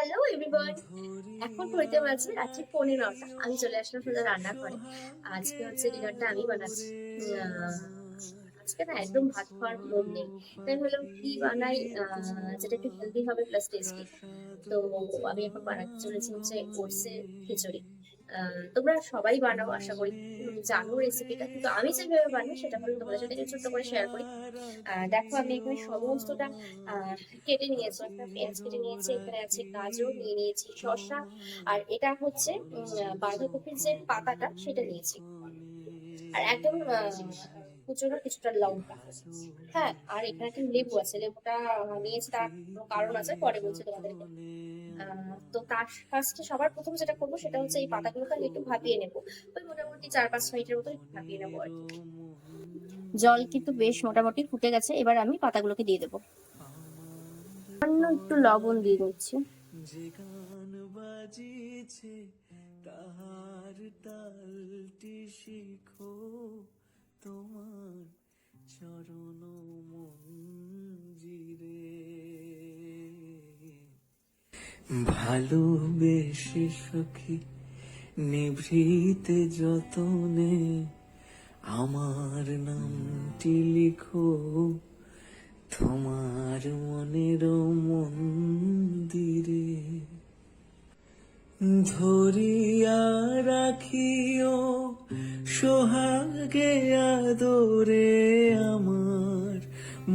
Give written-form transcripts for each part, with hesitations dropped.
Hello everyone. এখন ঘড়িতে বাজে রাত্রি 9:15। আমি চলে আসলাম সোজা রান্না করে। আজকে হচ্ছে ডিনারটা আমি বানাচ্ছি। আজকে না একদম ভাত খাওয়ার মন নেই, তাই ভাবলাম কি বানাই যেটা একটু হেলদি হবে প্লাস টেস্টি। তো আমি এখন বানাতে চলেছি হচ্ছে ওটসের খিচুড়ি। তোমরা সবাই বানাও আশা করি, জানো রেসিপিটা, কিন্তু আমি যেভাবে বানাই সেটা হলো তোমাদের সাথে একটু ছোট্ট করে শেয়ার করি। দেখো আমি এখানে সমস্তটা কেটে নিয়েছি। একটা পেঁয়াজ কেটে নিয়েছি, এখানে আছে গাজর নিয়ে নিয়েছি, শসা, আর এটা হচ্ছে বাঁধাকপির যে পাতাটা সেটা নিয়েছি, আর একদম কুচনো কিছুটা লঙ্কা। হ্যাঁ, আর এখানে একটা লেবু আছে, লেবুটা নিয়েছি, তার কোনো কারণ আছে, পরে বলছি তোমাদেরকে। তো তার ফার্স্টে সবার প্রথম যেটা করবো সেটা হচ্ছে এই পাতাগুলোকে আমি একটু ভাপিয়ে নেবো। ওই মোটামুটি 4-5 মিনিটের মতো একটু ভাপিয়ে নেবো আর কি। জল কিন্তু বেশ মোটামুটি ফুটে গেছে, এবার আমি পাতাগুলোকে দিয়ে দেবো। সামান্য একটু লবণ দিয়ে দিচ্ছি। যে গান বাজিছে তাহার তালটি শিখো, তোমার চরণ মঞ্জিরে ভালোবেসে সখী নিভৃতে যতনে আমার নামটি লিখো, তোমার মনের মন্দিরে ধরিয়া রাখিও সোহাগে আদরে আমার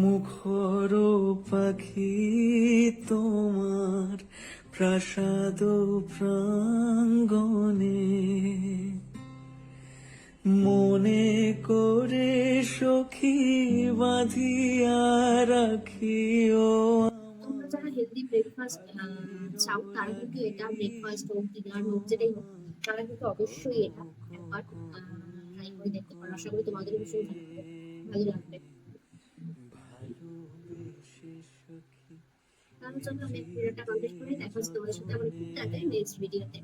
মুখর পাখি, তোমার প্রাসাদ প্রাঙ্গণে মনে করে সখী বাঁধিয়া রাখিও। তোমরা যারা হেলদি ব্রেকফাস্ট চাও, তারা কিন্তু এটা ব্রেকফাস্ট হোক ডিনার হোক যেটাই হোক, তারা কিন্তু অবশ্যই এটা একবার ট্রাই করে দেখতে পারো। আশা করি তোমাদের ভীষণ ভালো লাগবে। ভালোবেসে সখী তাহলে চলো আমি ভিডিওটা কমপ্লিট করে দেখা হচ্ছে তোমাদের সাথে আমার খুব তাড়াতাড়ি নেক্সট ভিডিওতে।